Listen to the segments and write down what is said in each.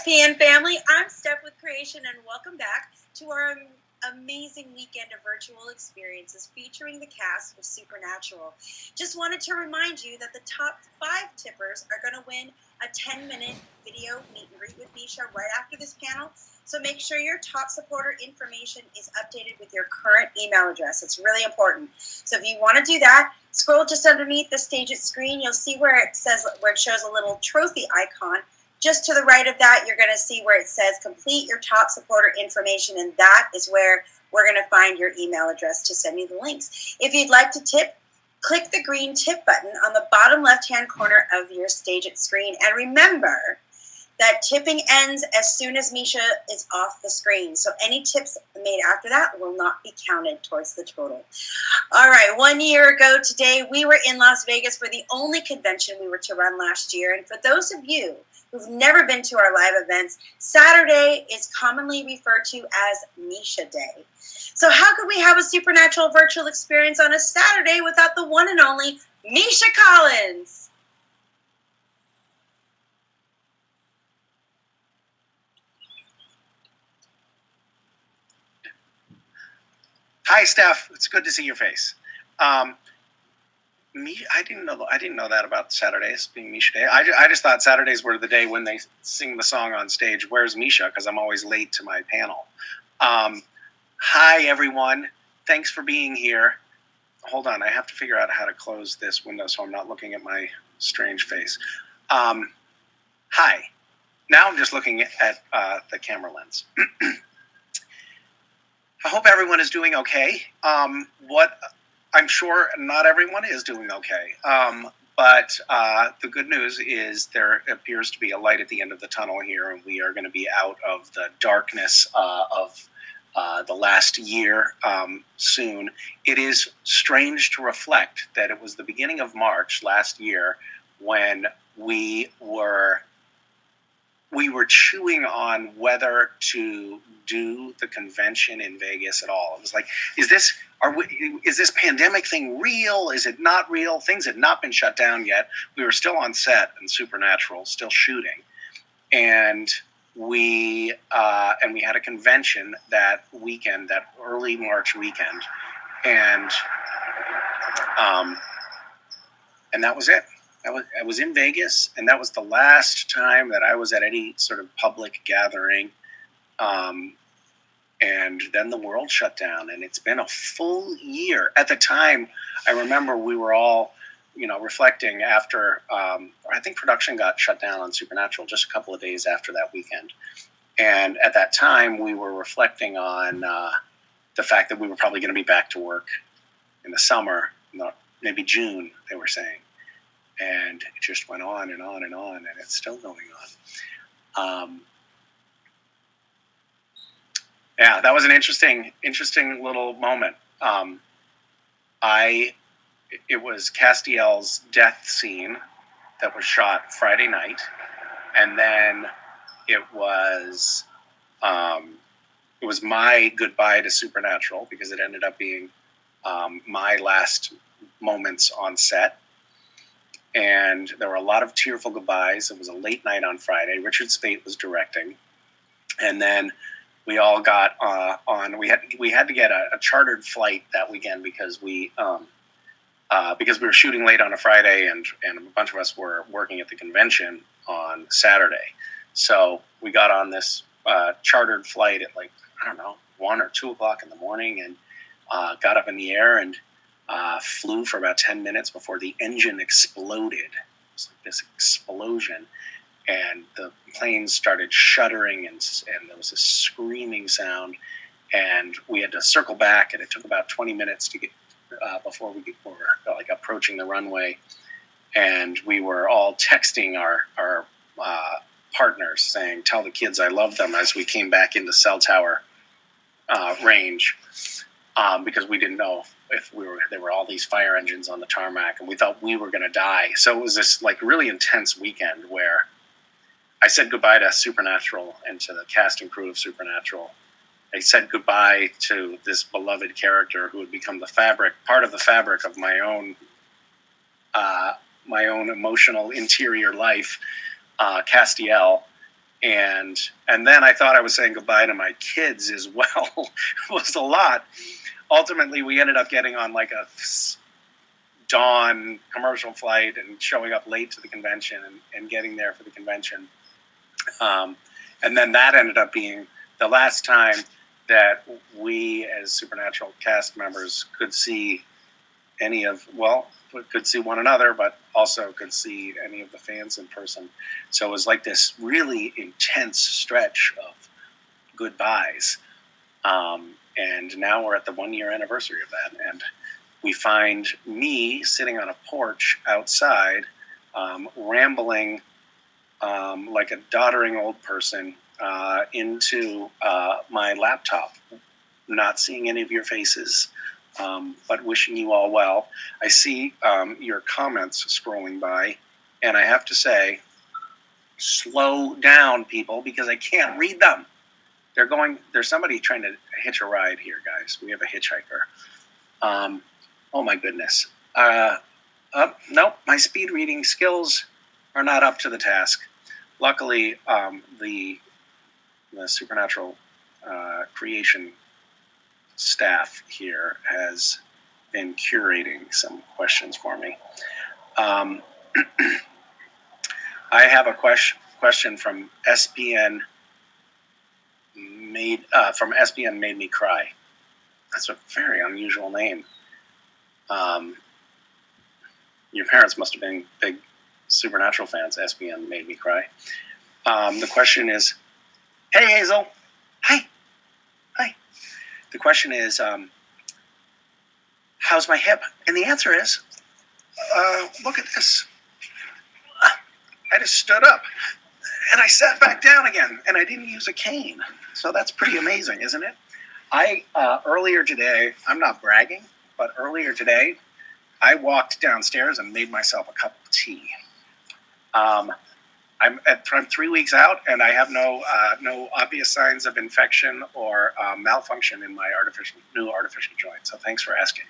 ESPN family, I'm Steph with Creation, and welcome back to our amazing weekend of virtual experiences featuring the cast of Supernatural. Just wanted to remind you that the top 5 tippers are going to win a 10-minute video meet and greet with Misha right after this panel. So make sure your top supporter information is updated with your current email address. It's really important. So if you want to do that, scroll just underneath the Stage It screen. You'll see where it shows a little trophy icon. Just to the right of that, you're going to see where it says complete your top supporter information, and that is where we're going to find your email address to send you the links. If you'd like to tip, click the green tip button on the bottom left-hand corner of your Stage It screen. And remember that tipping ends as soon as Misha is off the screen. So any tips made after that will not be counted towards the total. All right, 1 year ago today, we were in Las Vegas for the only convention we were to run last year. And for those of you who've never been to our live events, Saturday is commonly referred to as Misha Day. So how could we have a Supernatural virtual experience on a Saturday without the one and only Misha Collins? Hi, Steph. It's good to see your face. I didn't know that about Saturdays being Misha Day. I just thought Saturdays were the day when they sing the song on stage. Where's Misha? Because I'm always late to my panel. Hi, everyone. Thanks for being here. Hold on. I have to figure out how to close this window so I'm not looking at my strange face. Hi. Now I'm just looking at the camera lens. I hope everyone is doing okay. I'm sure not everyone is doing okay. But the good news is there appears to be a light at the end of the tunnel here, and we are going to be out of the darkness of the last year soon. It is strange to reflect that it was the beginning of March last year when we were chewing on whether to do the convention in Vegas at all. It was like, is this pandemic thing real? Is it not real? Things had not been shut down yet. We were still on set in Supernatural, still shooting, and we had a convention that weekend, that early March weekend, and that was it. I was in Vegas, and that was the last time that I was at any sort of public gathering. And then the world shut down, and it's been a full year. At the time, I remember we were all, reflecting after, I think production got shut down on Supernatural just a couple of days after that weekend. And at that time, we were reflecting on the fact that we were probably going to be back to work in the summer, maybe June, they were saying. And it just went on and on and on, and it's still going on. Yeah, that was an interesting little moment. It was Castiel's death scene that was shot Friday night, and then it was my goodbye to Supernatural, because it ended up being my last moments on set. And there were a lot of tearful goodbyes. It was a late night on Friday. Richard Speight was directing, and then we all got on. We had to get a chartered flight that weekend because we were shooting late on a Friday, and a bunch of us were working at the convention on Saturday. So we got on this chartered flight at 1 or 2 o'clock in the morning, and got up in the air and flew for about 10 minutes before the engine exploded. It was like this explosion, and the plane started shuddering, and there was a screaming sound, and we had to circle back, and it took about 20 minutes to get before we were approaching the runway, and we were all texting our partners saying, "Tell the kids I love them," as we came back into cell tower range, because we didn't know if there were all these fire engines on the tarmac, and we thought we were going to die. So it was this really intense weekend where I said goodbye to Supernatural and to the cast and crew of Supernatural. I said goodbye to this beloved character who had become part of the fabric of my own emotional interior life, Castiel. and then I thought I was saying goodbye to my kids as well. It was a lot. Ultimately, we ended up getting on like a dawn commercial flight and showing up late to the convention and getting there for the convention. And then that ended up being the last time that we as Supernatural cast members could see could see one another, but also could see any of the fans in person. So it was like this really intense stretch of goodbyes. And now we're at the 1-year anniversary of that. And we find me sitting on a porch outside, rambling like a doddering old person into my laptop, not seeing any of your faces, but wishing you all well. I see your comments scrolling by, and I have to say, slow down, people, because I can't read them. There's somebody trying to hitch a ride here, guys. We have a hitchhiker. Oh my goodness. Nope, my speed reading skills are not up to the task. Luckily, the Supernatural creation staff here has been curating some questions for me. I have a question from SPN Made Me Cry. That's a very unusual name. Your parents must have been big Supernatural fans. SPN Made Me Cry. The question is, hey Hazel, hi. The question is, how's my hip? And the answer is, look at this. I just stood up and I sat back down again, and I didn't use a cane. So that's pretty amazing, isn't it? Earlier today, I'm not bragging, but earlier today, I walked downstairs and made myself a cup of tea. I'm 3 weeks out, and I have no obvious signs of infection or malfunction in my new artificial joint. So thanks for asking.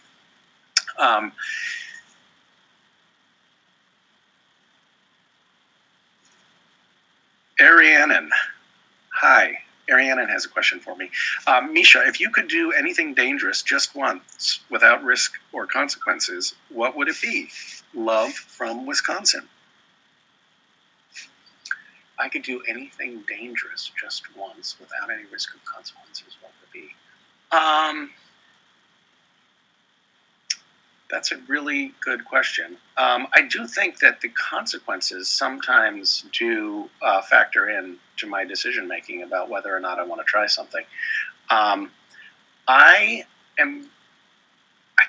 Arianen. Hi. Arianen has a question for me. Misha, if you could do anything dangerous just once without risk or consequences, what would it be? Love from Wisconsin. I could do anything dangerous just once without any risk of consequences, what would it be? That's a really good question. I do think that the consequences sometimes do factor in to my decision making about whether or not I want to try something. I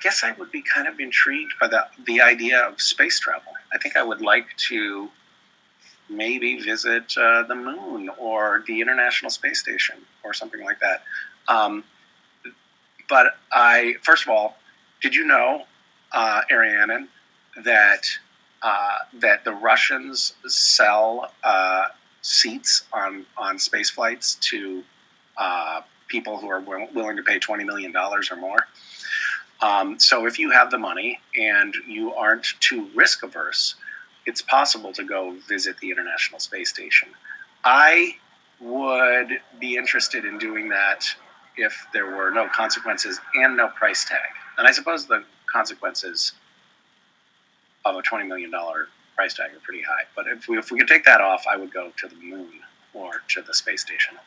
guess I would be kind of intrigued by the idea of space travel. I think I would like to maybe visit the moon or the International Space Station or something like that. But first of all, did you know, Arianen, that the Russians sell seats on space flights to people who are willing to pay $20 million or more? So if you have the money and you aren't too risk averse, it's possible to go visit the International Space Station. I would be interested in doing that if there were no consequences and no price tag. And I suppose the consequences of a $20 million price tag are pretty high. But if we could take that off, I would go to the moon or to the space station.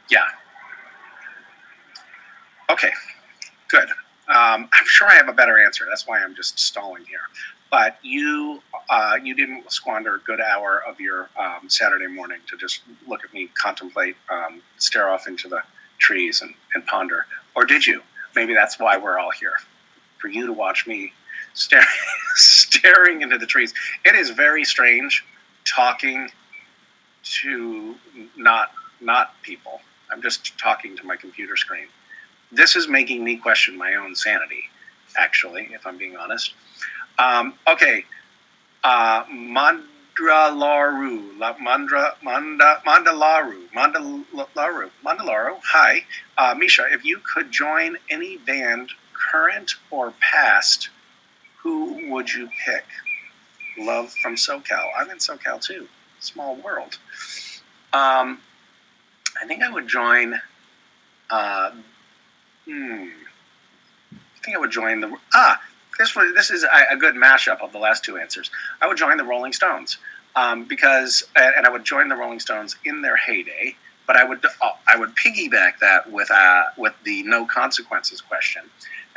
Yeah. Okay, good. I'm sure I have a better answer. That's why I'm just stalling here. But you didn't squander a good hour of your Saturday morning to just look at me, contemplate, stare off into the trees and ponder. Or did you? Maybe that's why we're all here, for you to watch me staring into the trees. It is very strange talking to not people. I'm just talking to my computer screen. This is making me question my own sanity, actually, if I'm being honest. Okay, Mandalaru. Hi, Misha. If you could join any band, current or past, Who would you pick? Love from SoCal. I'm in SoCal too. Small world. I think I would join. I think I would join the. This is a good mashup of the last two answers. I would join the Rolling Stones because, and I would join the Rolling Stones in their heyday. But I would piggyback that with the no consequences question,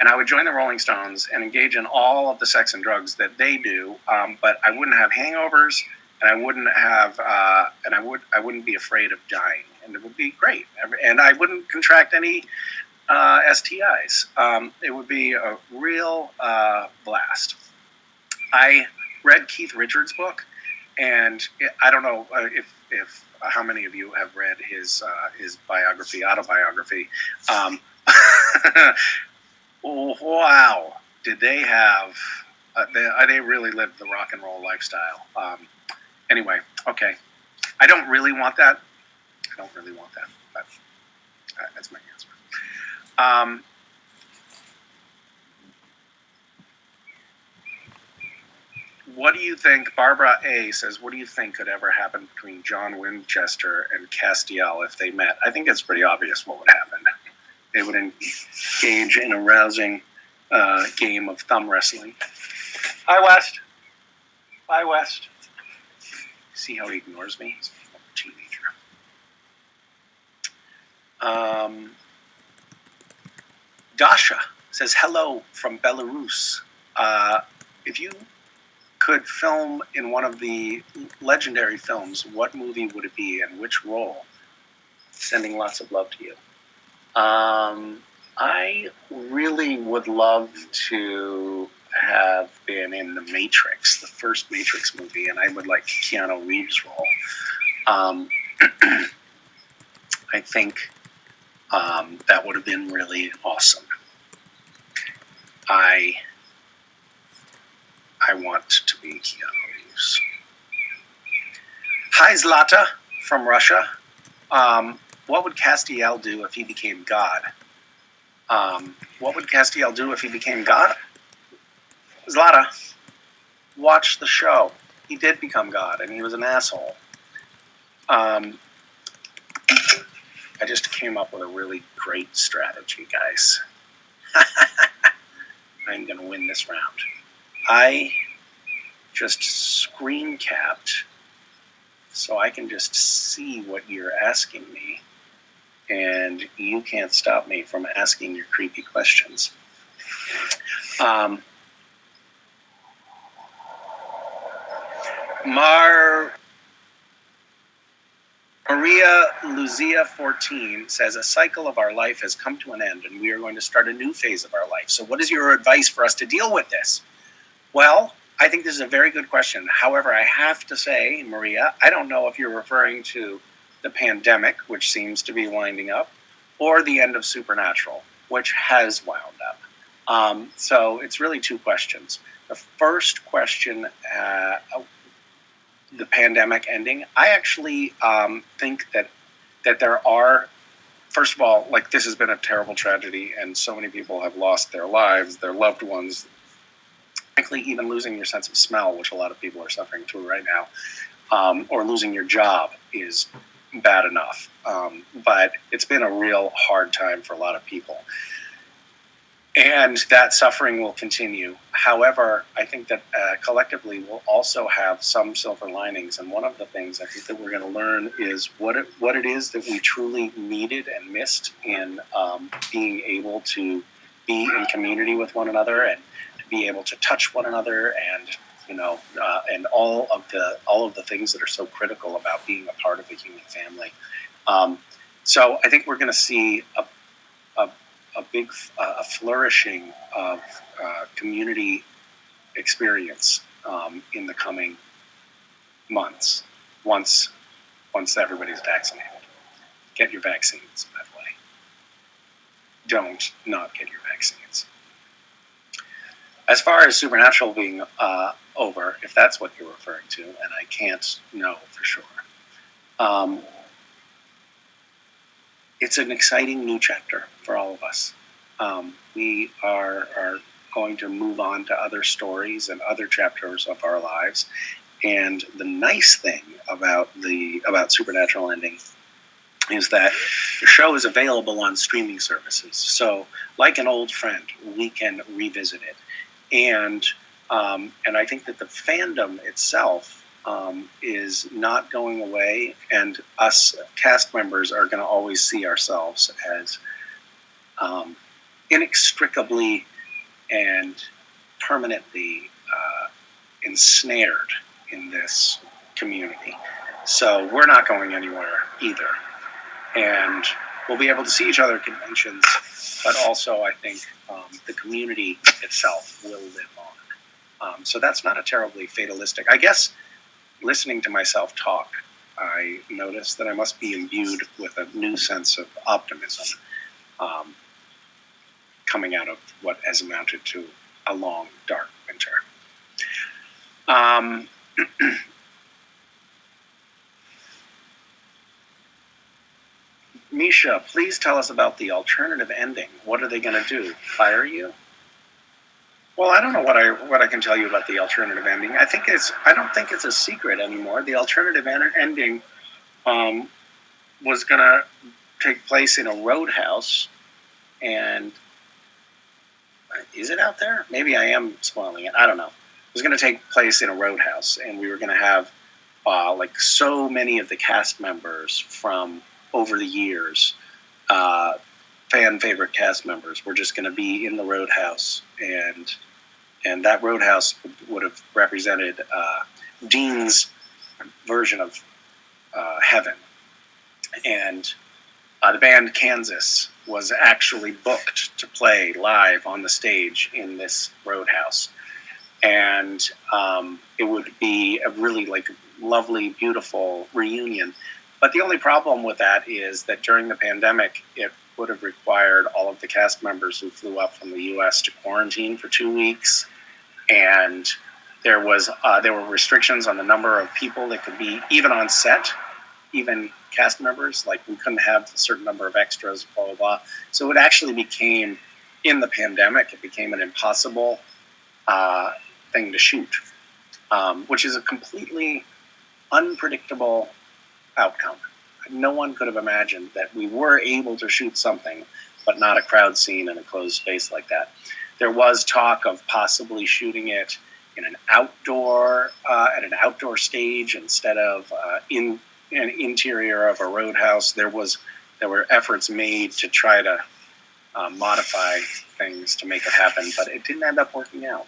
and I would join the Rolling Stones and engage in all of the sex and drugs that they do. But I wouldn't have hangovers, and I wouldn't be afraid of dying, and it would be great. And I wouldn't contract any STIs. It would be a real blast. I read Keith Richards' book, and I don't know if how many of you have read his autobiography. Wow, did they have? They really lived the rock and roll lifestyle. Anyway, okay, I don't really want that. But that's my answer. What do you think? Barbara A says, what do you think could ever happen between John Winchester and Castiel if they met? I think it's pretty obvious what would happen. They would engage in a rousing game of thumb wrestling. Hi, West. Bye, West. See how he ignores me? He's a teenager. Dasha says, hello from Belarus. If you could film in one of the legendary films, what movie would it be and which role? Sending lots of love to you. I really would love to have been in The Matrix, the first Matrix movie, and I would like Keanu Reeves' role. I think that would have been really awesome. I want to be Keanu Reeves. Hi, Zlata from Russia. What would Castiel do if he became God? What would Castiel do if he became God? Zlata, watch the show. He did become God, and he was an asshole. I just came up with a really great strategy, guys. I'm going to win this round. I just screen capped so I can just see what you're asking me, and you can't stop me from asking your creepy questions. Maria Luzia 14 says, a cycle of our life has come to an end, and we are going to start a new phase of our life. So what is your advice for us to deal with this? Well, I think this is a very good question. However, I have to say, Maria, I don't know if you're referring to the pandemic, which seems to be winding up, or the end of Supernatural, which has wound up. So it's really two questions. The first question, the pandemic ending, I actually think that there are, first of all, like, this has been a terrible tragedy, and so many people have lost their lives, their loved ones, frankly, even losing your sense of smell, which a lot of people are suffering through right now, or losing your job is bad enough. But it's been a real hard time for a lot of people. And that suffering will continue. However, I think that collectively we'll also have some silver linings. And one of the things I think that we're going to learn is what it is that we truly needed and missed in being able to be in community with one another and to be able to touch one another, and and all of the things that are so critical about being a part of a human family. So I think we're going to see a big flourishing of community experience in the coming months once everybody's vaccinated. Get your vaccines, by the way. Don't not get your vaccines. As far as Supernatural being over, if that's what you're referring to, and I can't know for sure, it's an exciting new chapter for all of us. We are going to move on to other stories and other chapters of our lives. And the nice thing about Supernatural Ending is that the show is available on streaming services. So, like an old friend, we can revisit it. And I think that the fandom itself is not going away, and us cast members are going to always see ourselves as inextricably and permanently ensnared in this community. So we're not going anywhere either. And we'll be able to see each other at conventions, but also I think the community itself will live on. So that's not a terribly fatalistic. I guess listening to myself talk, I noticed that I must be imbued with a new sense of optimism coming out of what has amounted to a long, dark winter. Misha, please tell us about the alternative ending. What are they going to do? Fire you? Well, I don't know what I can tell you about the alternative ending. I don't think it's a secret anymore. The alternative ending was going to take place in a roadhouse, and is it out there? Maybe I am spoiling it. I don't know. It was going to take place in a roadhouse, and we were going to have like so many of the cast members from over the years, fan favorite cast members, were just going to be in the roadhouse, and that roadhouse would have represented Dean's version of heaven. And the band Kansas was actually booked to play live on the stage in this roadhouse. And it would be a really lovely, beautiful reunion. But the only problem with that is that during the pandemic, it would have required all of the cast members who flew up from the U.S. to quarantine for 2 weeks. And there were restrictions on the number of people that could be even on set, even cast members. Like, we couldn't have a certain number of extras, blah, blah, blah. So it actually became, in the pandemic, it became an impossible thing to shoot, which is a completely unpredictable outcome. No one could have imagined that we were able to shoot something, but not a crowd scene in a closed space like that. There was talk of possibly shooting it in an outdoor, at an outdoor stage instead of in an interior of a roadhouse. There were efforts made to try to modify things to make it happen, but it didn't end up working out.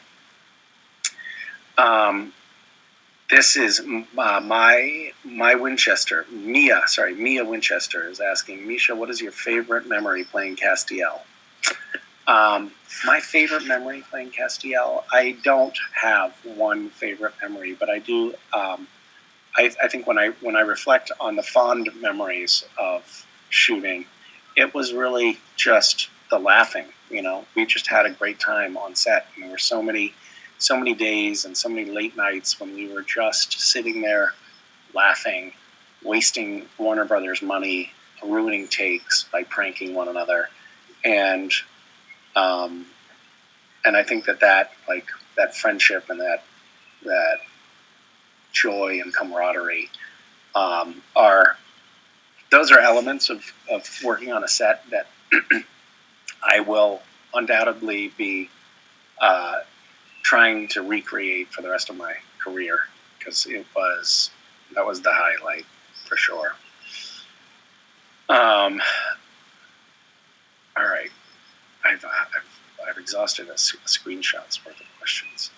This is my Winchester. Mia Winchester is asking, Misha, what is your favorite memory playing Castiel? My favorite memory playing Castiel, I don't have one favorite memory, but I do. I think when I reflect on the fond memories of shooting, it was really just the laughing. We just had a great time on set, and there were so many days and so many late nights when we were just sitting there laughing, wasting Warner Brothers money, ruining takes by pranking one another. And I think that friendship and that joy and camaraderie are elements of working on a set that I will undoubtedly be trying to recreate for the rest of my career, because that was the highlight for sure. All right, I've exhausted a screenshot's worth of questions.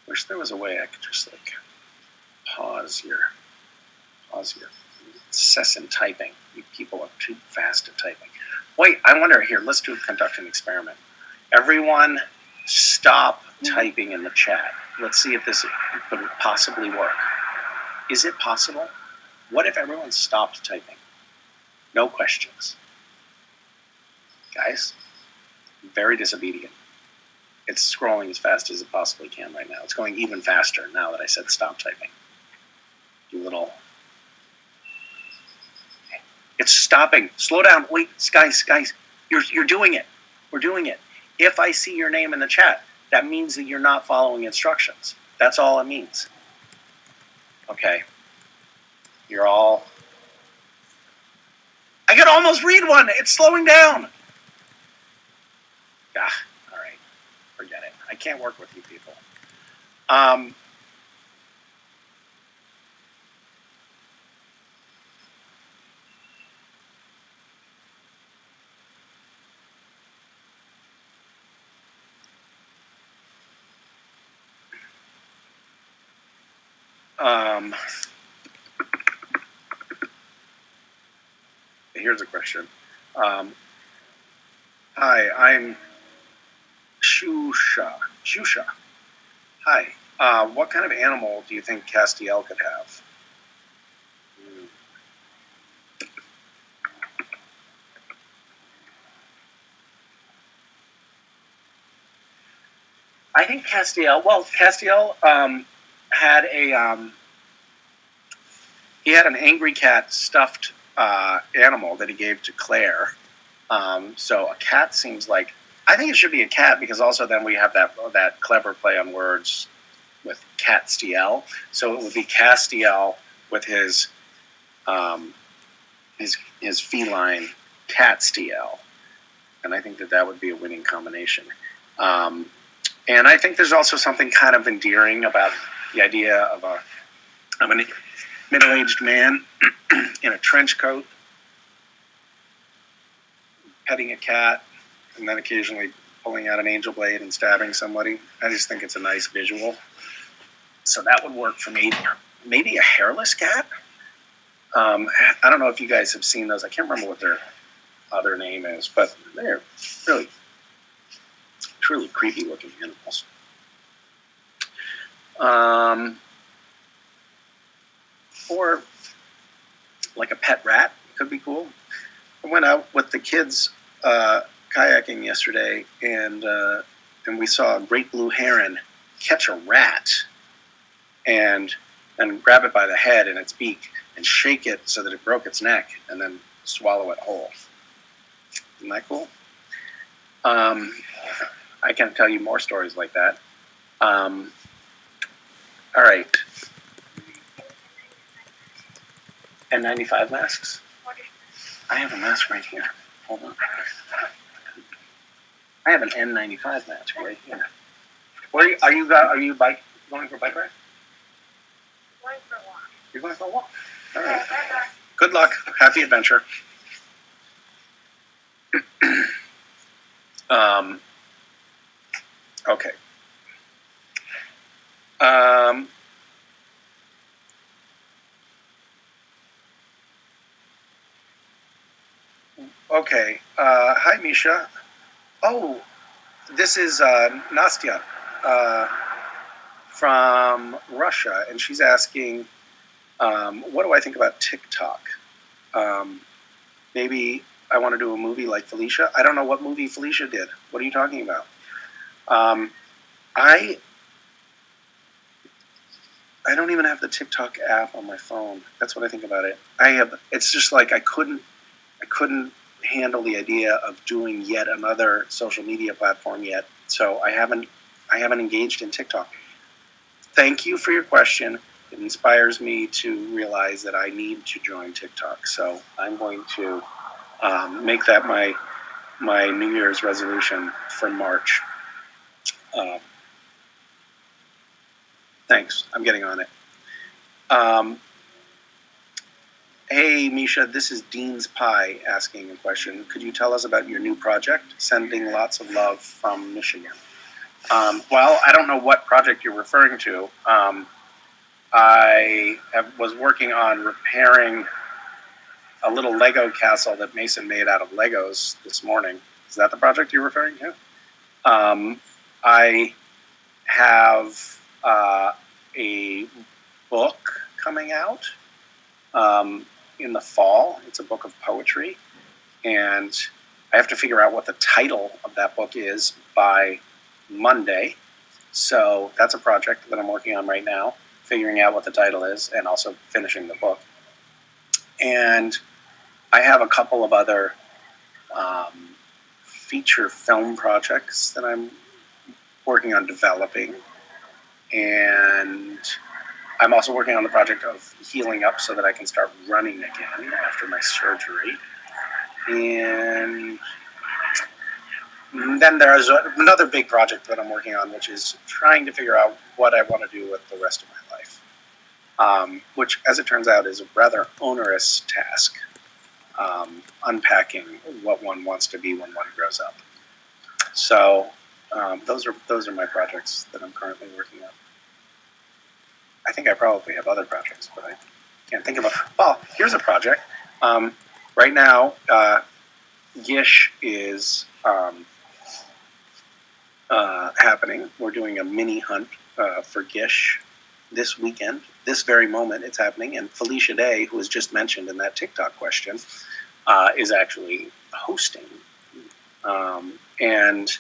Wish there was a way I could just pause your incessant typing. You people are too fast at typing. Wait, I wonder here. Let's conduct an experiment. Everyone, stop typing in the chat. Let's see if this could possibly work. Is it possible? What if everyone stopped typing? No questions. Guys, very disobedient. It's scrolling as fast as it possibly can right now. It's going even faster now that I said stop typing. You little... It's stopping. Slow down. Wait, guys, you're doing it. We're doing it. If I see your name in the chat, that means that you're not following instructions. That's all it means. Okay. You're all... I can almost read one. It's slowing down. All right. Forget it. I can't work with you people. Here's a question. Hi, I'm Shusha. Hi. What kind of animal do you think Castiel could have? I think Castiel had he had an angry cat stuffed animal that he gave to Claire. So a cat seems like, I think it should be a cat, because also then we have that clever play on words with Catstiel. So it would be Castiel with his feline Catstiel, and I think that would be a winning combination. And I think there's also something kind of endearing about the idea of a middle-aged man in a trench coat petting a cat, and then occasionally pulling out an angel blade and stabbing somebody. I just think it's a nice visual. So that would work for me. Maybe a hairless cat? I don't know if you guys have seen those. I can't remember what their other name is, but they're really, truly creepy looking animals. Or like a pet rat could be cool. I went out with the kids kayaking yesterday, and we saw a great blue heron catch a rat and grab it by the head in its beak and shake it so that it broke its neck, and then swallow it whole. Isn't that cool? I can tell you more stories like that. All right. N95 masks? I have a mask right here. Hold on. I have an N95 mask right here. Where are you going for a bike ride? Going for a walk. You're going for a walk? All right. Good luck. Happy adventure. Okay. Okay. Hi, Misha. Oh, this is Nastya from Russia, and she's asking, what do I think about TikTok? Maybe I want to do a movie like Felicia. I don't know what movie Felicia did. What are you talking about? I don't even have the TikTok app on my phone. That's what I think about it. It's just like I couldn't handle the idea of doing yet another social media platform yet. So I haven't engaged in TikTok. Thank you for your question. It inspires me to realize that I need to join TikTok. So I'm going to make that my New Year's resolution for March. Thanks. I'm getting on it. Hey, Misha, this is Dean's Pie asking a question. Could you tell us about your new project? Sending lots of love from Michigan. Well, I don't know what project you're referring to. I was working on repairing a little Lego castle that Mason made out of Legos this morning. Is that the project you're referring to? I have a book coming out in the fall. It's a book of poetry, and I have to figure out what the title of that book is by Monday. So that's a project that I'm working on right now, figuring out what the title is and also finishing the book. And I have a couple of other feature film projects that I'm working on developing, and I'm also working on the project of healing up so that I can start running again after my surgery. And then there's another big project that I'm working on, which is trying to figure out what I want to do with the rest of my life, which, as it turns out, is a rather onerous task, unpacking what one wants to be when one grows up. So those are my projects that I'm currently working on. I think I probably have other projects, but I can't think of them. Well, here's a project. Right now, Gish is happening. We're doing a mini hunt for Gish this weekend. This very moment, it's happening. And Felicia Day, who was just mentioned in that TikTok question, is actually hosting. And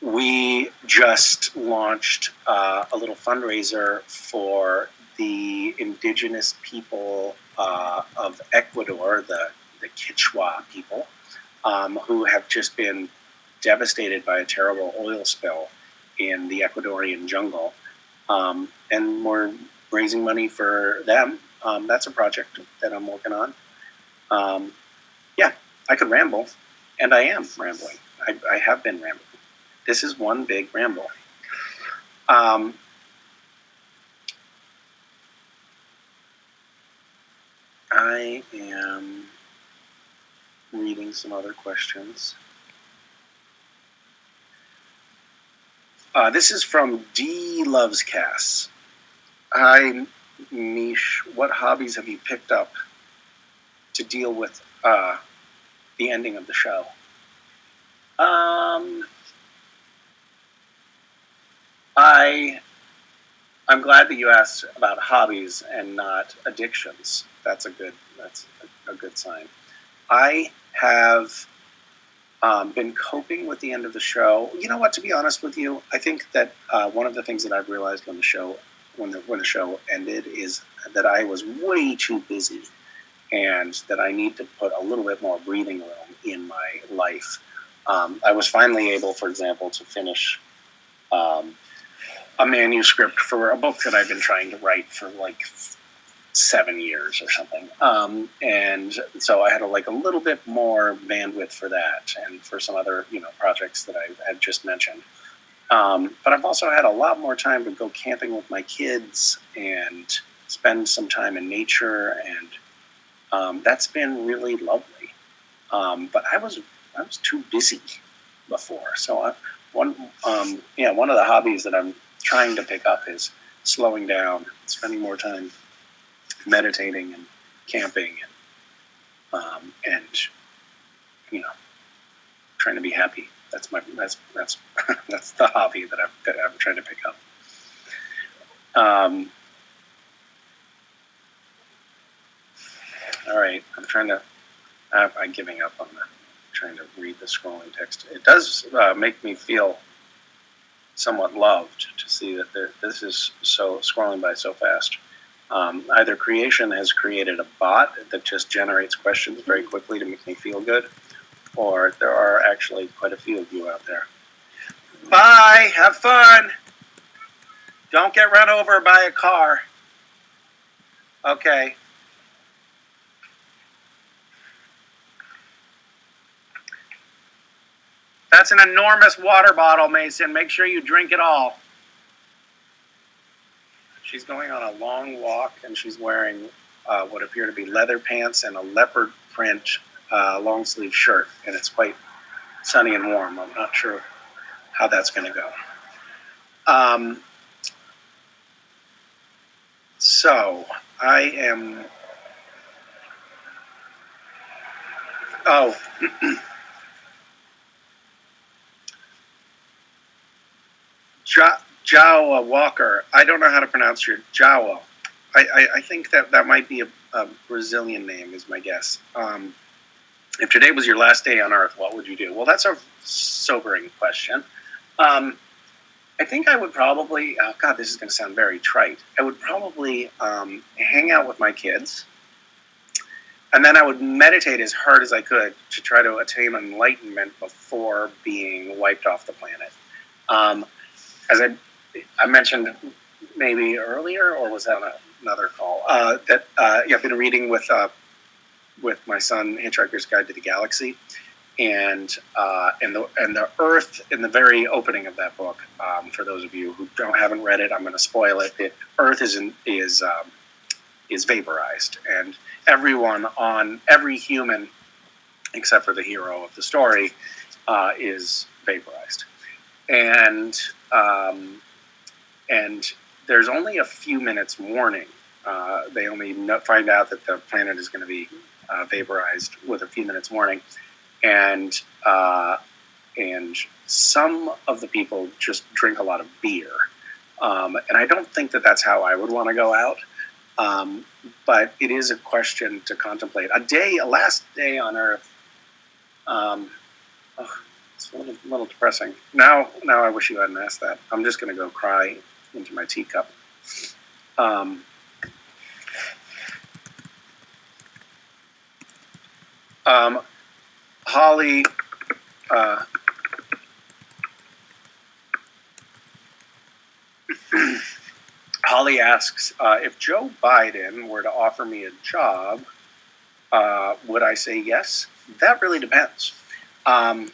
we just launched a little fundraiser for the indigenous people of Ecuador, the Quechua people, who have just been devastated by a terrible oil spill in the Ecuadorian jungle. And we're raising money for them. That's a project that I'm working on. Yeah, I could ramble, and I am rambling. I have been rambling. This is one big ramble. I am reading some other questions. This is from D Loves Cass. Hi, Mish. What hobbies have you picked up to deal with the ending of the show? I'm glad that you asked about hobbies and not addictions. That's a good sign. I have been coping with the end of the show. You know what? To be honest with you, I think that one of the things that I've realized when the show ended is that I was way too busy, and that I need to put a little bit more breathing room in my life. I was finally able, for example, to finish a manuscript for a book that I've been trying to write for like 7 years or something. And so I had a little bit more bandwidth for that and for some other, projects that I had just mentioned. But I've also had a lot more time to go camping with my kids and spend some time in nature, and that's been really lovely. But I was too busy before. So one of the hobbies that I'm trying to pick up is slowing down, spending more time meditating and camping, and trying to be happy. That's that's the hobby that I'm trying to pick up. All right, I'm giving up on trying to read the scrolling text. It does make me feel somewhat loved to see that this is so scrolling by so fast. Either creation has created a bot that just generates questions very quickly to make me feel good, or there are actually quite a few of you out there. Bye! Have fun! Don't get run over by a car. Okay. That's an enormous water bottle, Mason. Make sure you drink it all. She's going on a long walk, and she's wearing what appear to be leather pants and a leopard print long sleeve shirt, and it's quite sunny and warm. I'm not sure how that's going to go. So I am. Oh. Jawa Walker. I don't know how to pronounce your Jawa. I think that might be a Brazilian name, is my guess. If today was your last day on Earth, what would you do? Well, that's a sobering question. I think I would probably, oh God, this is going to sound very trite. I would probably hang out with my kids. and then I would meditate as hard as I could to try to attain enlightenment before being wiped off the planet. As I mentioned maybe earlier, or was that on another call? I've been reading with my son Hitchhiker's Guide to the Galaxy, and the Earth in the very opening of that book. For those of you who haven't read it, I'm going to spoil it. The Earth is vaporized, and every human except for the hero of the story is vaporized, and there's only a few minutes warning. They only find out that the planet is going to be vaporized with a few minutes warning, and some of the people just drink a lot of beer, and I don't think that that's how I would want to go out. But it is a question to contemplate. A last day on Earth. It's a little depressing. Now I wish you hadn't asked that. I'm just going to go cry into my teacup. Holly. Holly asks, if Joe Biden were to offer me a job, would I say yes? That really depends. First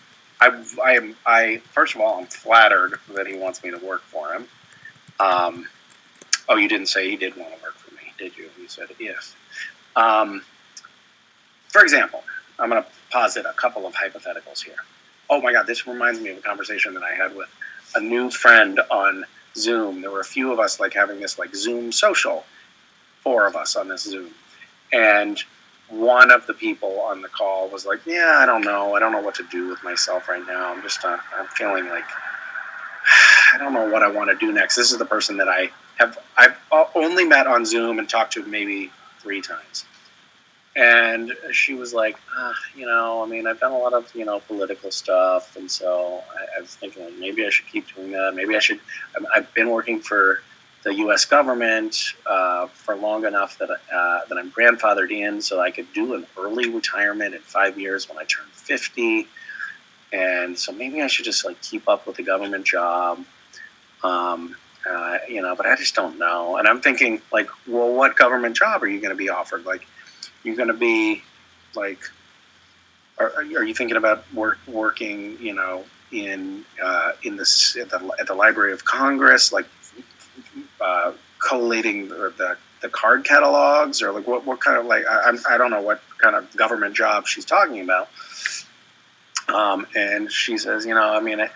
of all, I'm flattered that he wants me to work for him. You didn't say he did want to work for me, did you? You said yes. For example, I'm going to posit a couple of hypotheticals here. Oh my God, this reminds me of a conversation that I had with a new friend on Zoom. There were a few of us having this Zoom social, 4 of us on this Zoom, and one of the people on the call was like, "Yeah, I don't know what to do with myself right now. I'm feeling like I don't know what I want to do next." This is the person that I've only met on Zoom and talked to maybe 3 times. And she was like, I've done a lot of, political stuff. And so I was thinking maybe I should keep doing that. Maybe I should. I've been working for the U.S. government for long enough that I'm grandfathered in, so I could do an early retirement in 5 years when I turn 50. And so maybe I should just keep up with the government job. But I just don't know. And I'm thinking well, what government job are you going to be offered? You're going to be are you thinking about working, in at the Library of Congress, collating the card catalogs, or what kind of I don't know what kind of government job she's talking about. And she says, I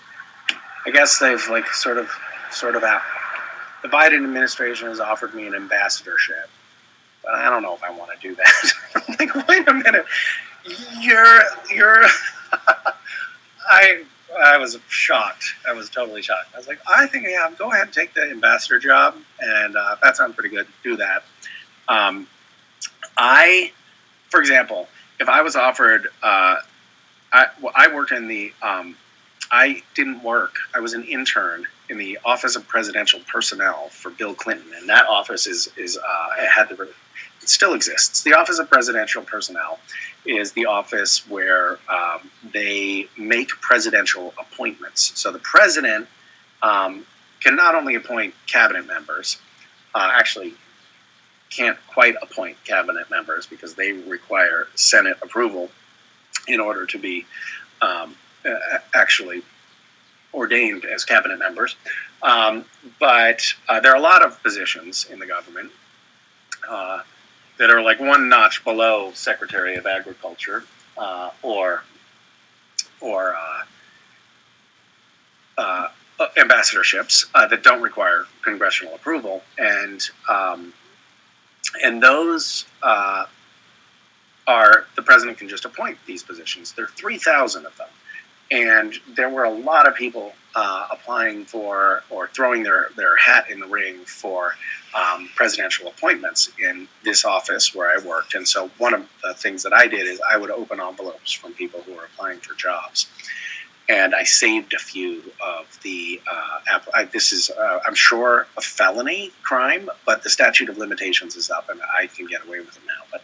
guess they've sort of the Biden administration has offered me an ambassadorship. But I don't know if I want to do that. I'm wait a minute. You're I was shocked. I was totally shocked. I was like, I think, yeah, go ahead and take the ambassador job. And that sounds pretty good. Do that. For example, if I was offered, I worked in the, I didn't work. I was an intern in the Office of Presidential Personnel for Bill Clinton. And that office it still exists. The Office of Presidential Personnel is the office where they make presidential appointments. So the president can not only appoint cabinet members, actually can't quite appoint cabinet members because they require Senate approval in order to be actually ordained as cabinet members. But there are a lot of positions in the government that are one notch below Secretary of Agriculture or ambassadorships that don't require congressional approval, and those are the president can just appoint these positions. There are 3,000 of them. And there were a lot of people applying for or throwing their hat in the ring for presidential appointments in this office where I worked. And so one of the things that I did is I would open envelopes from people who were applying for jobs. and I saved a few of the. This is, I'm sure, a felony crime, but the statute of limitations is up, and I can get away with it now. But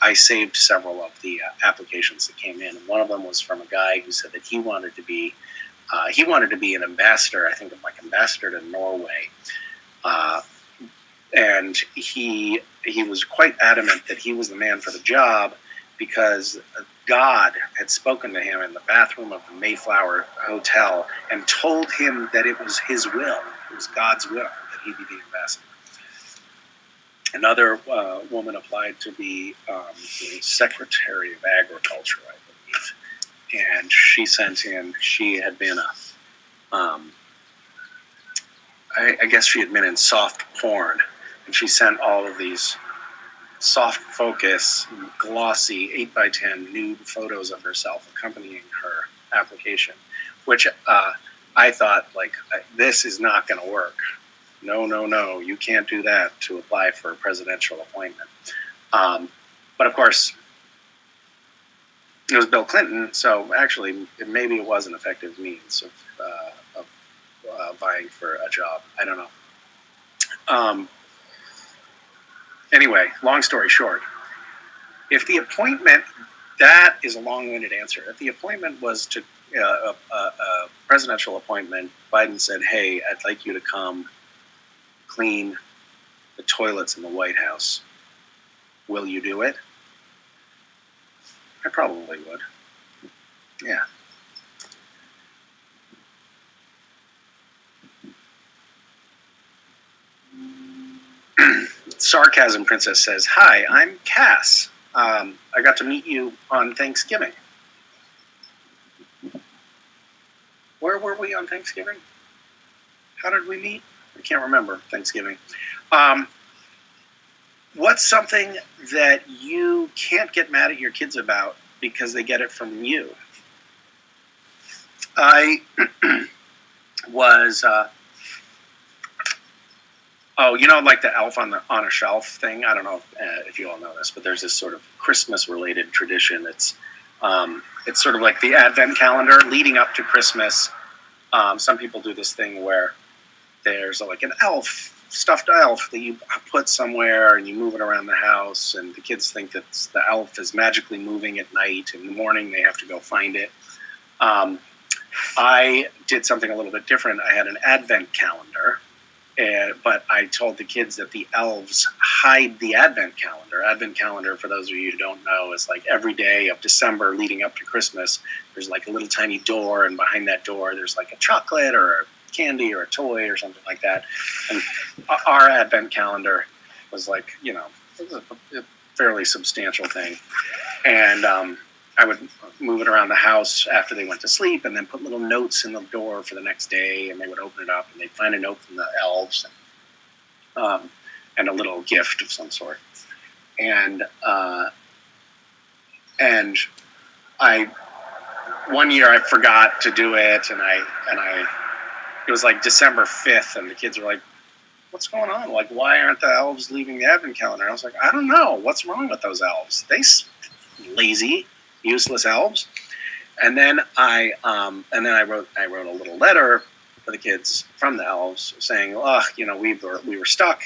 I saved several of the applications that came in, and one of them was from a guy who said that he wanted to be an ambassador. I think like ambassador to Norway, and he was quite adamant that he was the man for the job because God had spoken to him in the bathroom of the Mayflower Hotel and told him that it was his will, it was God's will that he be the ambassador. Another woman applied to be the Secretary of Agriculture, I believe, and she sent in. She had been I guess she had been in soft porn, and she sent all of these soft focus, glossy 8x10 nude photos of herself accompanying her application, which I thought, like, this is not going to work. No, you can't do that to apply for a presidential appointment. But of course, it was Bill Clinton, so actually maybe it was an effective means of vying for a job. I don't know. Anyway, long story short, if the appointment, that is a long-winded answer. If the appointment was to a presidential appointment, Biden said, hey, I'd like you to come clean the toilets in the White House. Will you do it? I probably would. Yeah. Sarcasm Princess says, hi, I'm Cass. I got to meet you on Thanksgiving. Where were we on Thanksgiving? How did we meet? I can't remember Thanksgiving. What's something that you can't get mad at your kids about because they get it from you? I was... like the elf on a shelf thing. I don't know if you all know this, but there's this sort of Christmas-related tradition. It's sort of like the Advent calendar leading up to Christmas. Some people do this thing where there's like an stuffed elf that you put somewhere and you move it around the house, and the kids think that the elf is magically moving at night. In the morning, they have to go find it. I did something a little bit different. I had an Advent calendar. But I told the kids that the elves hide the Advent calendar. Advent calendar, for those of you who don't know, is like every day of December leading up to Christmas, there's like a little tiny door, and behind that door there's like a chocolate or a candy or a toy or something like that. And our Advent calendar was like, it was a fairly substantial thing. And I would move it around the house after they went to sleep, and then put little notes in the door for the next day, and they would open it up, and they'd find a note from the elves, and a little gift of some sort. And one year I forgot to do it, and it was like December 5th, and the kids were like, what's going on? Like, why aren't the elves leaving the Advent calendar? I was like, I don't know. What's wrong with those elves? They lazy, useless elves. And then I wrote a little letter for the kids from the elves saying, we were stuck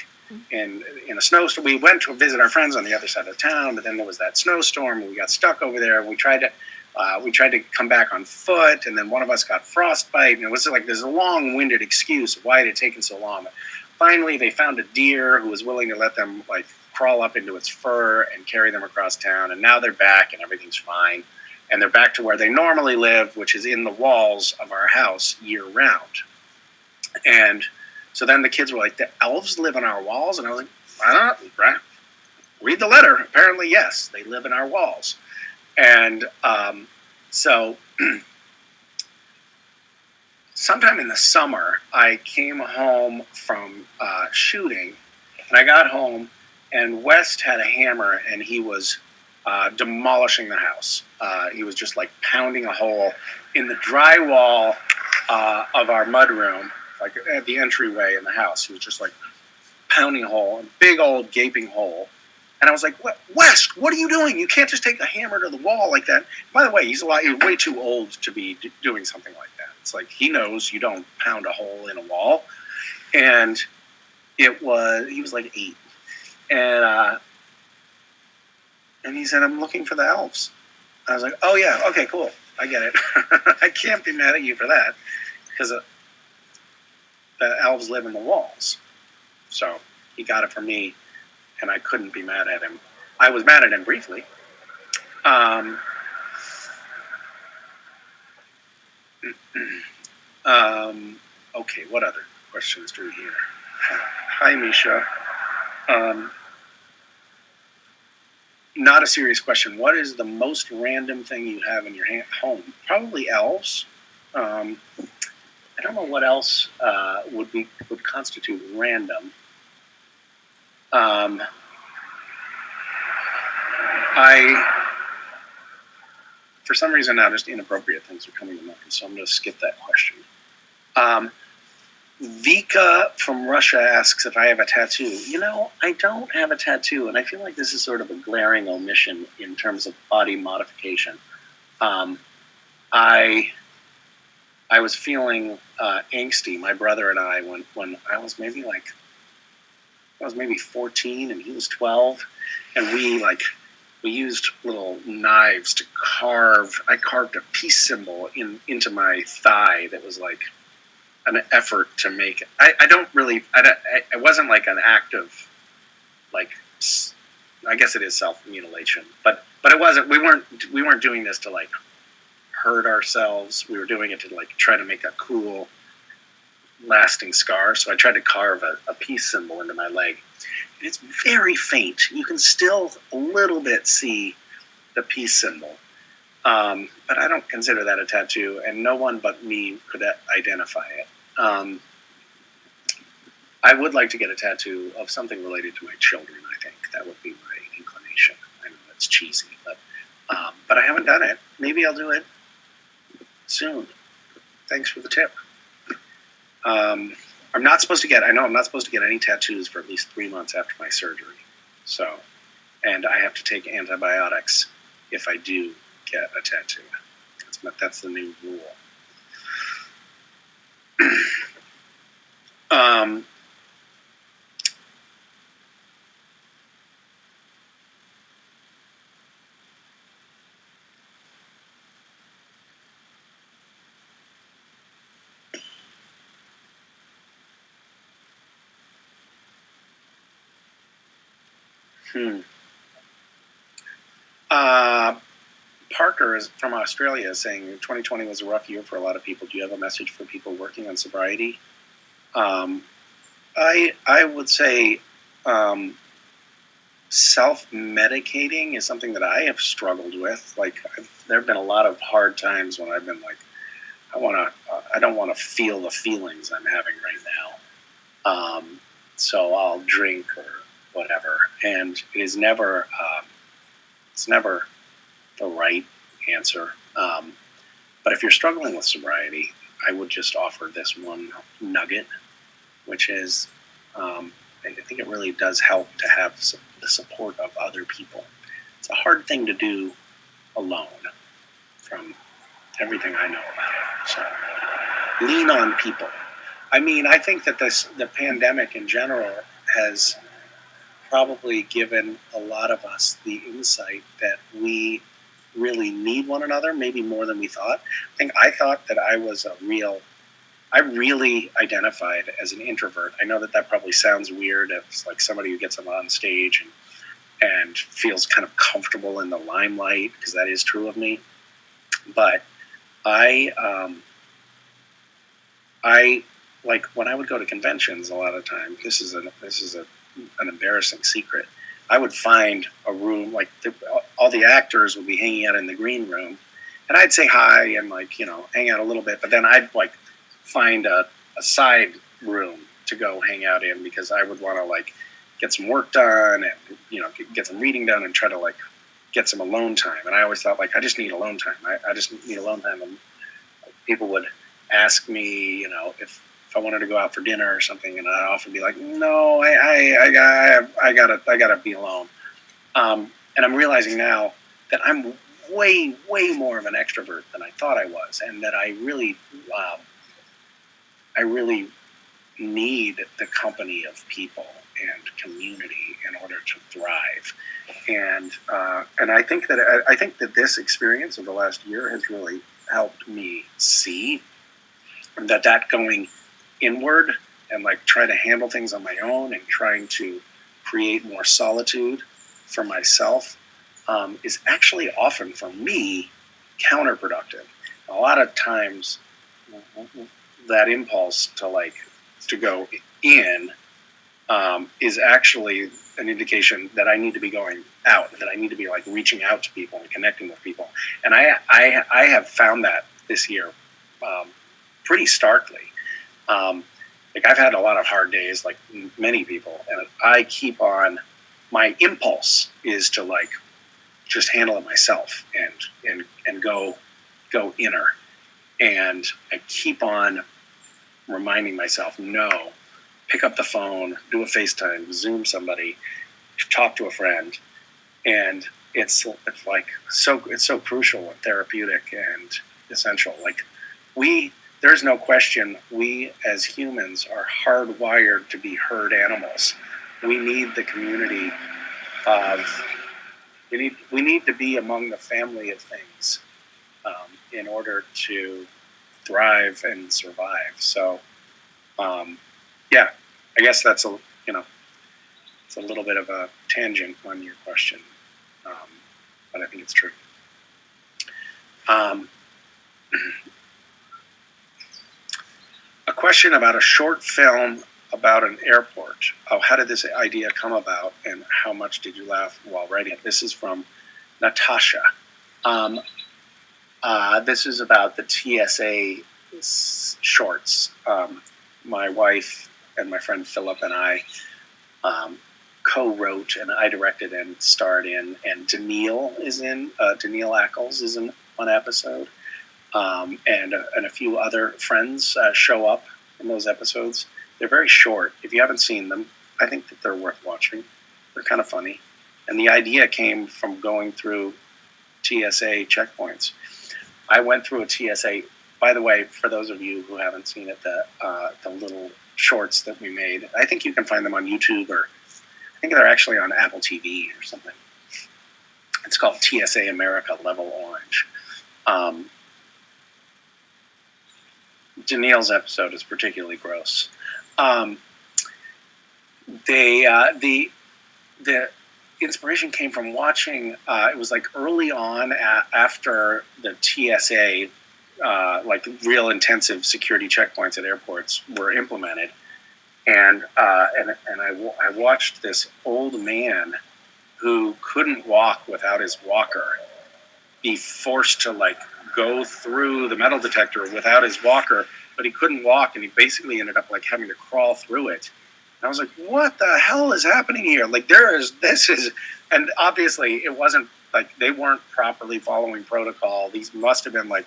in a snowstorm. We went to visit our friends on the other side of town, but then there was that snowstorm, and we got stuck over there. And we tried to come back on foot, and then one of us got frostbite, and it was like there's a long-winded excuse of why it had taken so long. But finally, they found a deer who was willing to let them like crawl up into its fur and carry them across town, and now they're back, and everything's fine. And they're back to where they normally live, which is in the walls of our house year-round. And so then the kids were like, the elves live in our walls? And I was like, I don't know, right? Read the letter. Apparently, yes, they live in our walls. And so sometime in the summer, I came home from shooting, and I got home, and West had a hammer, and he was demolishing the house. He was just like pounding a hole in the drywall of our mudroom, like at the entryway in the house. He was just like pounding a hole, a big old gaping hole. And I was like, "What, West? What are you doing? You can't just take a hammer to the wall like that." By the way, he's way too old to be doing something like that. It's like he knows you don't pound a hole in a wall. And he was like 8, and he said, "I'm looking for the elves." I was like, "Oh yeah, okay, cool, I get it." I can't be mad at you for that because the elves live in the walls. So he got it from me, and I couldn't be mad at him. I was mad at him briefly. Um, okay, what other questions do we hear? Hi, Misha. Not a serious question. What is the most random thing you have in your home? Probably elves. I don't know what else would constitute random. For some reason now, just inappropriate things are coming to mind, so I'm going to skip that question. Vika from Russia asks if I have a tattoo. You know, I don't have a tattoo, and I feel like this is sort of a glaring omission in terms of body modification. I was feeling angsty, my brother and I, when I was maybe 14 and he was 12, and we used little knives to carve. I carved a peace symbol into my thigh that was like an effort to make it. It wasn't like an act of like, I guess it is self-mutilation, but it wasn't. We weren't doing this to like hurt ourselves. We were doing it to like try to make a cool, lasting scar. So I tried to carve a peace symbol into my leg. And it's very faint. You can still a little bit see the peace symbol. But I don't consider that a tattoo, and no one but me could identify it. I would like to get a tattoo of something related to my children. I think that would be my inclination. I know it's cheesy, but I haven't done it. Maybe I'll do it soon. Thanks for the tip. I'm not supposed to get any tattoos for at least 3 months after my surgery. So, and I have to take antibiotics if I do get a tattoo. That's the new rule. Parker is from Australia saying 2020 was a rough year for a lot of people. Do you have a message for people working on sobriety? I would say self-medicating is something that I have struggled with. Like there have been a lot of hard times when I've been like, I don't want to feel the feelings I'm having right now. So I'll drink or whatever, and it is never. It's never the right answer. But if you're struggling with sobriety, I would just offer this one nugget, which is I think it really does help to have the support of other people. It's a hard thing to do alone, from everything I know about it. So lean on people. I mean, I think that the pandemic in general has probably given a lot of us the insight that we really need one another, maybe more than we thought. I thought that I really identified as an introvert. I know that probably sounds weird. It's like somebody who gets on stage and feels kind of comfortable in the limelight, because that is true of me. But I like when I would go to conventions a lot of times. This is an embarrassing secret. I would find a room, like all the actors would be hanging out in the green room, and I'd say hi and hang out a little bit, but then I'd find a side room to go hang out in, because I would want to get some work done and get some reading done and try to get some alone time. And I always thought I just need alone time. I just need alone time. And people would ask me, if I wanted to go out for dinner or something, and I'd often be like, no, I gotta be alone. And I'm realizing now that I'm way, way more of an extrovert than I thought I was, and that I really need the company of people and community in order to thrive. And I think that this experience of the last year has really helped me see that going inward and like try to handle things on my own and trying to create more solitude for myself is actually often for me counterproductive. A lot of times that impulse to go in is actually an indication that I need to be going out, that I need to be like reaching out to people and connecting with people. And I have found that this year pretty starkly. Like I've had a lot of hard days, like many people, and I keep on. My impulse is to like just handle it myself and go inner, and I keep on reminding myself, no, pick up the phone, do a FaceTime, Zoom somebody, talk to a friend, and it's like it's so crucial and therapeutic and essential. Like there's no question, we as humans are hardwired to be herd animals. We need the community of we need to be among the family of things in order to thrive and survive. So yeah, I guess that's it's a little bit of a tangent on your question, but I think it's true. A question about a short film about an airport. Oh, how did this idea come about, and how much did you laugh while writing it? This is from Natasha. This is about the TSA shorts. My wife and my friend Philip and I co-wrote, and I directed and starred in, and Daniil Ackles is in one episode, and a few other friends show up in those episodes. They're very short. If you haven't seen them, I think that they're worth watching. They're kind of funny. And the idea came from going through TSA checkpoints. I went through a TSA. By the way, for those of you who haven't seen it, the little shorts that we made, I think you can find them on YouTube, or I think they're actually on Apple TV or something. It's called TSA America Level Orange. Daniil's episode is particularly gross. The inspiration came from watching. It was like early on after the TSA, like real intensive security checkpoints at airports were implemented, and I watched this old man who couldn't walk without his walker be forced to like go through the metal detector without his walker, but he couldn't walk, and he basically ended up like having to crawl through it. And I was like, what the hell is happening here? Like and obviously it wasn't like they weren't properly following protocol. These must have been like,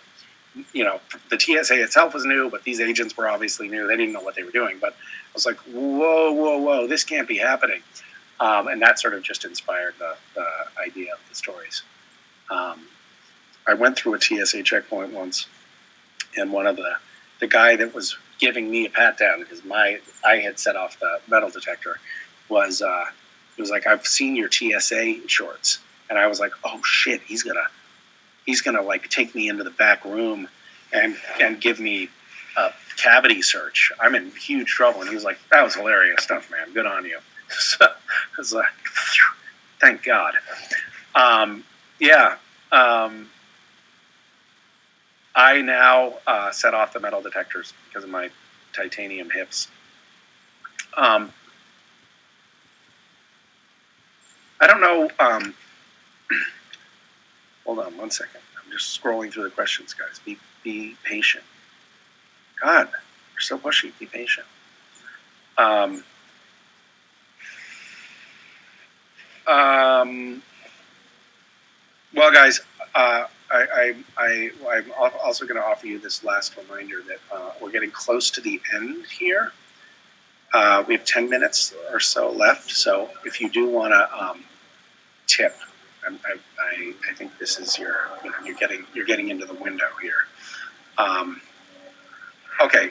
the TSA itself was new, but these agents were obviously new. They didn't know what they were doing. But I was like, whoa, this can't be happening. And that sort of just inspired the idea of the stories. I went through a TSA checkpoint once, and one of the guy that was giving me a pat down because I had set off the metal detector was like, I've seen your TSA shorts, and I was like, oh shit, he's gonna like take me into the back room and give me a cavity search. I'm in huge trouble. And he was like, that was hilarious stuff, man. Good on you. So I was like, thank God. I now set off the metal detectors because of my titanium hips. I don't know. Hold on one second. I'm just scrolling through the questions, guys. Be patient. God, you're so pushy. Be patient. Well, guys, I'm also going to offer you this last reminder that we're getting close to the end here. We have 10 minutes or so left. So if you do want to tip. I think this is you're getting into the window here. Okay.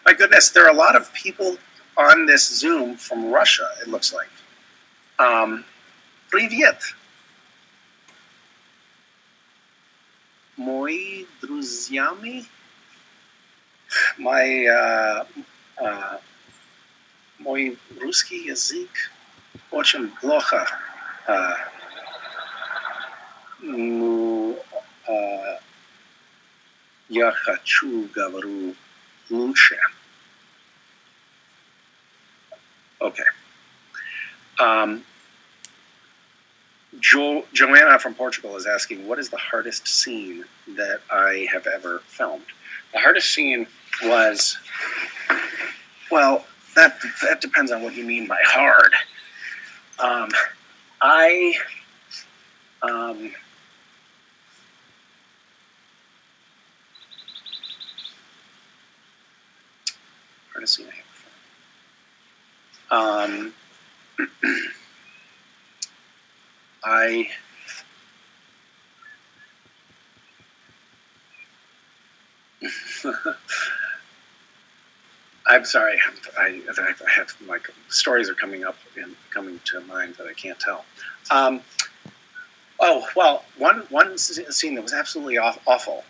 My goodness, there are a lot of people on this Zoom from Russia, it looks like. Привет. Мои друзьями. Мой русский язык очень плохо. Я хочу говорю лучше. Okay. Joanna from Portugal is asking, what is the hardest scene that I have ever filmed? The hardest scene was, well, that depends on what you mean by hard. Hardest scene I ever filmed. I'm sorry. I have like stories are coming to mind that I can't tell. One scene that was absolutely awful.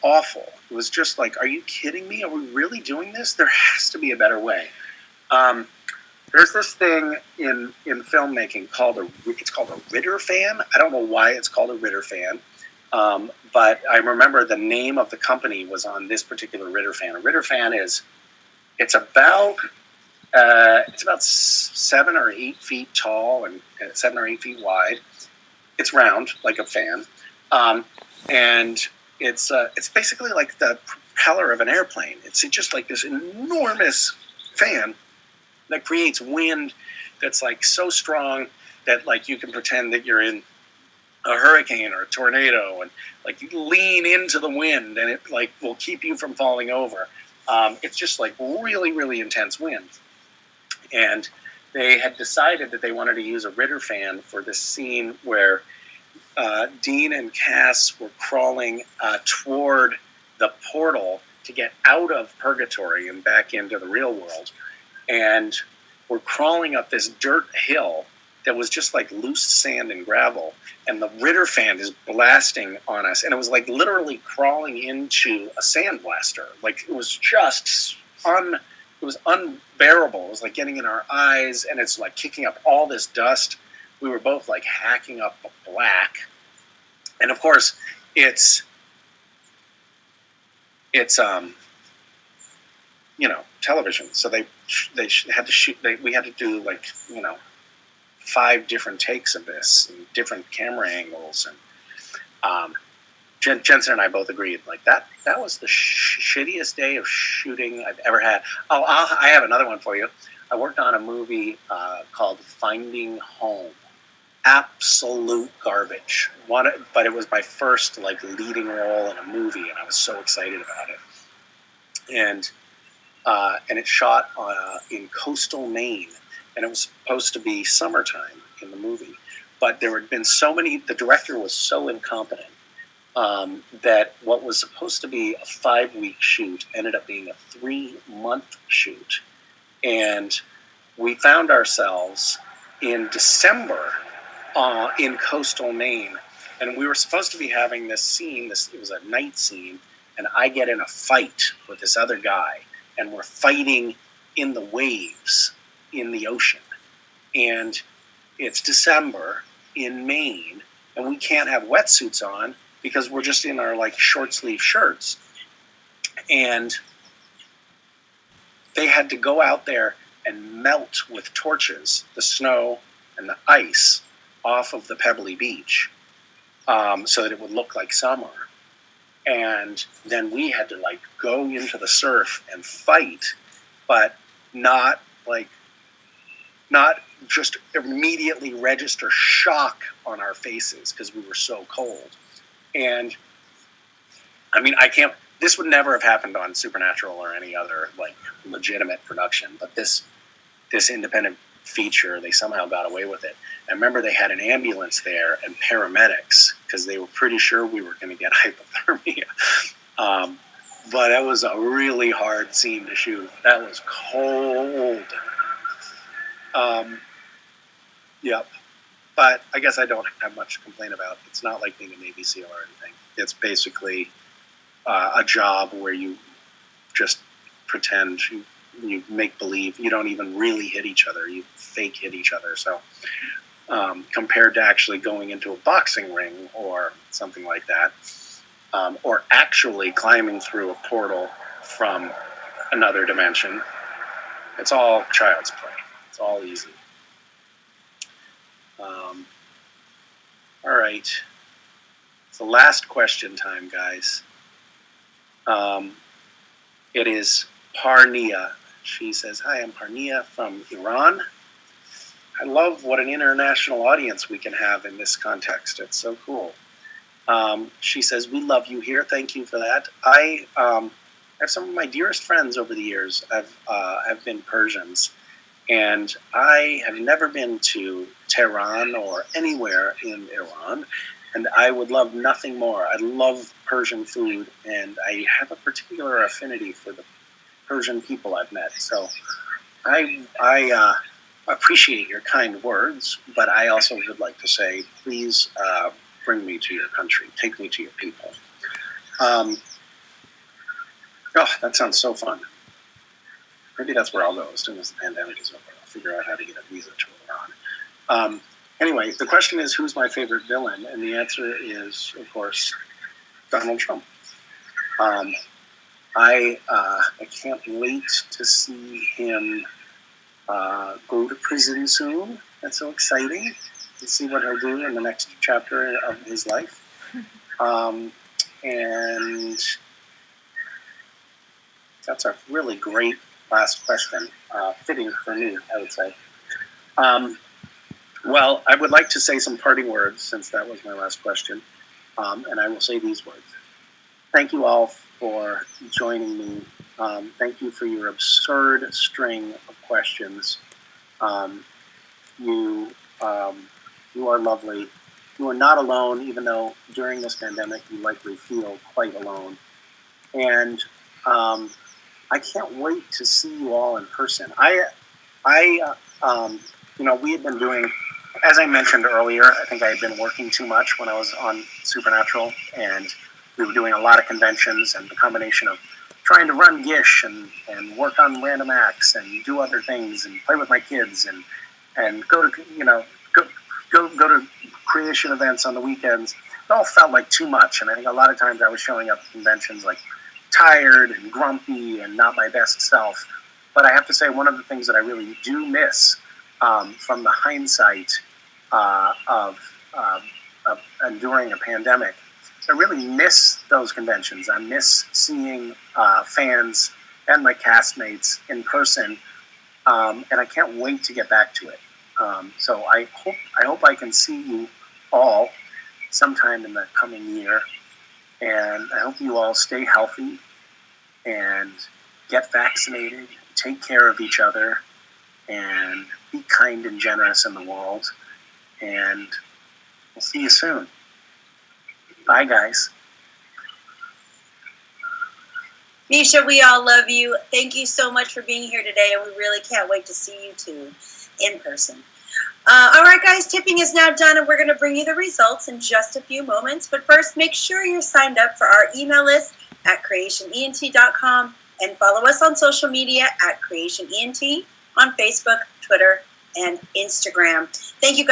Awful. It was just like, are you kidding me? Are we really doing this? There has to be a better way. There's this thing in filmmaking called a Ritter fan. I don't know why it's called a Ritter fan, but I remember the name of the company was on this particular Ritter fan. A Ritter fan it's about 7 or 8 feet tall and 7 or 8 feet wide. It's round like a fan, and it's basically like the propeller of an airplane. It's just like this enormous fan that creates wind that's like so strong that like you can pretend that you're in a hurricane or a tornado, and like you lean into the wind and it like will keep you from falling over. It's just like really, really intense wind. And they had decided that they wanted to use a Ritter fan for this scene where Dean and Cass were crawling toward the portal to get out of purgatory and back into the real world. And we're crawling up this dirt hill that was just like loose sand and gravel. And the Ritter fan is blasting on us. And it was like literally crawling into a sandblaster. Like it was just it was unbearable. It was like getting in our eyes, and it's like kicking up all this dust. We were both like hacking up black. And of course, it's television. So they had to shoot. We had to do like 5 different takes of this and different camera angles. And Jensen and I both agreed like that was the shittiest day of shooting I've ever had. I have another one for you. I worked on a movie called Finding Home. Absolute garbage. But it was my first like leading role in a movie, and I was so excited about it. And it shot in coastal Maine, and it was supposed to be summertime in the movie. But there had been so many. The director was so incompetent that what was supposed to be a 5-week shoot ended up being a 3-month shoot, and we found ourselves in December in coastal Maine, and we were supposed to be having this scene. It was a night scene, and I get in a fight with this other guy, and we're fighting in the waves in the ocean, and it's December in Maine, and we can't have wetsuits on because we're just in our like short sleeve shirts, and they had to go out there and melt with torches the snow and the ice off of the pebbly beach so that it would look like summer. And then we had to like go into the surf and fight, but not just immediately register shock on our faces because we were so cold. And I mean, this would never have happened on Supernatural or any other like legitimate production, but this independent feature, they somehow got away with it. I remember they had an ambulance there and paramedics because they were pretty sure we were going to get hypothermia. But that was a really hard scene to shoot. That was cold. Yep. But I guess I don't have much to complain about. It's not like being a Navy SEAL or anything. It's basically a job where you just pretend, you make believe, you don't even really hit each other. You fake hit each other. So compared to actually going into a boxing ring or something like that, or actually climbing through a portal from another dimension, it's all child's play. It's all easy. All right. It's the last question time, guys. It is Parnia. She says, "Hi, I'm Parnia from Iran. I love what an international audience we can have in this context. It's so cool." She says, "We love you here. Thank you for that. I have some of my dearest friends over the years have been Persians, and I have never been to Tehran or anywhere in Iran, and I would love nothing more. I love Persian food, and I have a particular affinity for the Persian people I've met. So I appreciate your kind words, but I also would like to say, please bring me to your country. Take me to your people." Oh, that sounds so fun. Maybe that's where I'll go as soon as the pandemic is over. I'll figure out how to get a visa to Iran. Anyway, the question is, who's my favorite villain? And the answer is, of course, Donald Trump. I can't wait to see him go to prison soon. That's so exciting. To see what he'll do in the next chapter of his life. And that's a really great last question. Fitting for me, I would say. Well, I would like to say some parting words since that was my last question. And I will say these words. Thank you all for joining me. Thank you for your absurd string of questions. You are lovely. You are not alone, even though during this pandemic you likely feel quite alone. And I can't wait to see you all in person. We had been doing, as I mentioned earlier, I think I had been working too much when I was on Supernatural, and we were doing a lot of conventions, and the combination of trying to run Gish and work on random acts and do other things and play with my kids and go to creation events on the weekends. It all felt like too much, and I think a lot of times I was showing up at conventions like tired and grumpy and not my best self. But I have to say, one of the things that I really do miss from the hindsight of enduring a pandemic, I really miss those conventions. I miss seeing fans and my castmates in person, and I can't wait to get back to it. So I hope I can see you all sometime in the coming year, and I hope you all stay healthy and get vaccinated, take care of each other, and be kind and generous in the world. And we'll see you soon. Bye, guys. Misha, we all love you. Thank you so much for being here today, and we really can't wait to see you two in person. All right, guys, tipping is now done, and we're going to bring you the results in just a few moments. But first, make sure you're signed up for our email list at creationent.com and follow us on social media at creationent on Facebook, Twitter, and Instagram. Thank you, guys.